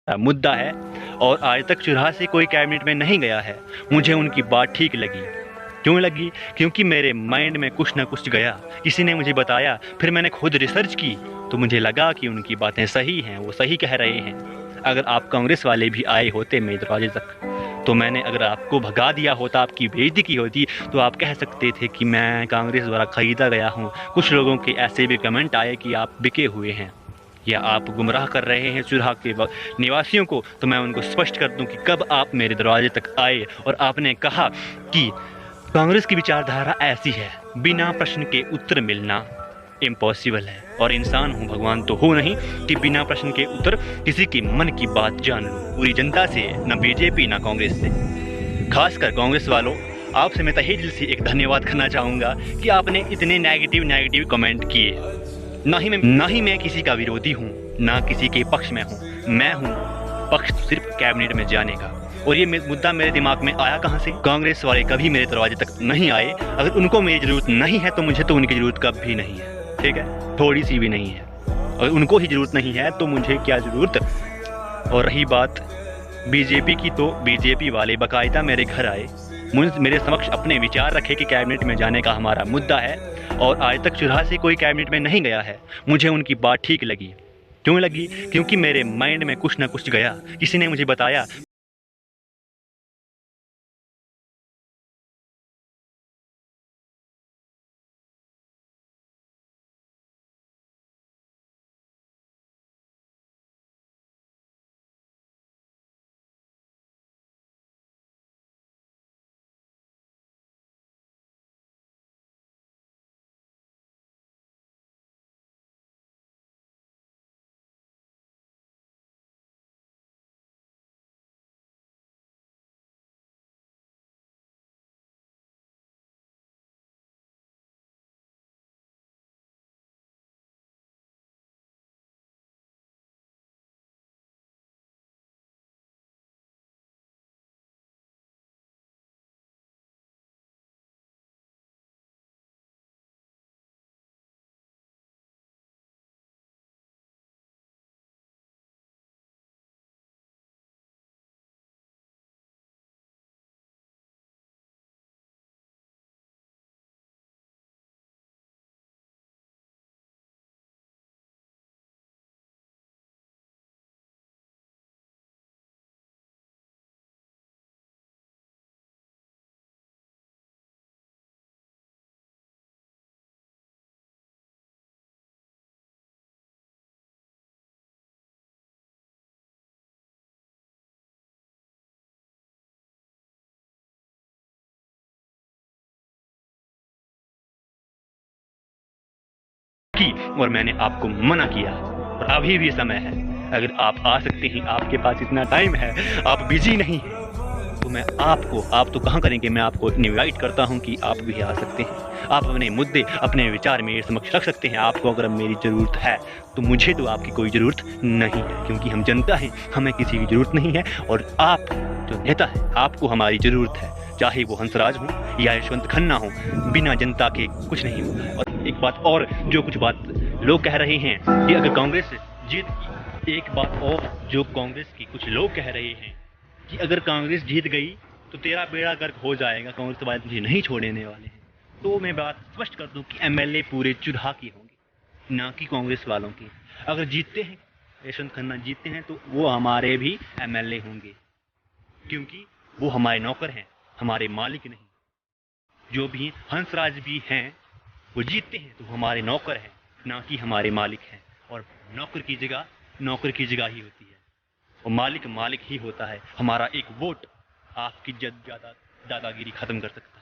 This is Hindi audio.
मुद्दा है और आज तक चुराह से कोई कैबिनेट में नहीं गया है। मुझे उनकी बात ठीक लगी। क्यों लगी? क्योंकि मेरे माइंड में कुछ ना कुछ गया, किसी ने मुझे बताया, फिर मैंने खुद रिसर्च की तो मुझे लगा कि उनकी बातें सही हैं, वो सही कह रहे हैं। अगर आप कांग्रेस वाले भी आए होते मेरे दरवाजे तक तो मैंने अगर आपको भगा दिया होता, आपकी बेइज्जती की होती, तो आप कह सकते थे कि मैं कांग्रेस द्वारा खरीदा गया हूँ। कुछ लोगों के ऐसे भी कमेंट आए कि आप बिके हुए हैं या आप गुमराह कर रहे हैं चुराह के निवासियों को। तो मैं उनको स्पष्ट कर दूं कि कब आप मेरे दरवाजे तक आए और आपने कहा कि कांग्रेस की विचारधारा ऐसी है, बिना प्रश्न के उत्तर मिलना इम्पॉसिबल है। और इंसान हूँ, भगवान तो हो नहीं कि बिना प्रश्न के उत्तर किसी की मन की बात जान लूँ। पूरी जनता से, न बीजेपी ना कांग्रेस से। खासकर कांग्रेस वालों, आपसे मैं तहे दिल से एक धन्यवाद करना चाहूँगा कि आपने इतने नेगेटिव कमेंट किए। ना ही मैं किसी का विरोधी हूँ, ना किसी के पक्ष में हूँ। मैं हूँ पक्ष सिर्फ कैबिनेट में जाने का। और ये मुद्दा मेरे दिमाग में आया कहाँ से? कांग्रेस वाले कभी मेरे दरवाजे तक नहीं आए। अगर उनको मेरी ज़रूरत नहीं है तो मुझे तो उनकी ज़रूरत कभी नहीं है, ठीक है? थोड़ी सी भी नहीं है। और उनको ही ज़रूरत नहीं है तो मुझे क्या ज़रूरत? और रही बात बीजेपी की, तो बीजेपी वाले बाकायदा मेरे घर आए, मेरे समक्ष अपने विचार रखे कि कैबिनेट में जाने का हमारा मुद्दा है और आज तक चुराह से कोई कैबिनेट में नहीं गया है। मुझे उनकी बात ठीक लगी। क्यों लगी? क्योंकि मेरे माइंड में कुछ ना कुछ गया, किसी ने मुझे बताया। की और मैंने आपको मना किया और अभी भी समय है। अगर आप आ सकते हैं, आपके पास इतना टाइम है, आप बिजी नहीं हैं, तो मैं आपको, आप तो कहाँ करेंगे, मैं आपको इनवाइट करता हूँ कि आप भी आ सकते हैं। आप अपने मुद्दे, अपने विचार मेरे समक्ष रख सकते हैं। आपको अगर मेरी ज़रूरत है तो मुझे तो आपकी कोई ज़रूरत नहीं है, क्योंकि हम जनता हैं, हमें किसी की ज़रूरत नहीं है। और आप जो नेता है, आपको हमारी ज़रूरत है, चाहे वो हंसराज हो या यशवंत खन्ना हो। बिना जनता के कुछ नहीं होता है। और एक बात और, जो कुछ बात लोग कह रहे हैं कि अगर कांग्रेस जीत, एक बात और जो कांग्रेस की कुछ लोग कह रहे हैं कि अगर कांग्रेस जीत गई तो तेरा बेड़ा गर्क हो जाएगा, कांग्रेस वाले तुझे नहीं छोड़ने वाले हैं। तो मैं बात स्पष्ट कर दूं कि एमएलए पूरे चुराह की होंगे, ना कि कांग्रेस वालों की। अगर जीतते हैं, यशवंत खन्ना जीतते हैं, तो वो हमारे भी एमएलए होंगे, क्योंकि वो हमारे नौकर हैं, हमारे मालिक नहीं। जो भी हंसराज भी हैं, वो जीतते हैं तो हमारे नौकर हैं, ना कि हमारे मालिक हैं। और नौकर की जगह ही होती है, और मालिक मालिक ही होता है। हमारा एक वोट आपकी दादागिरी खत्म कर सकता है।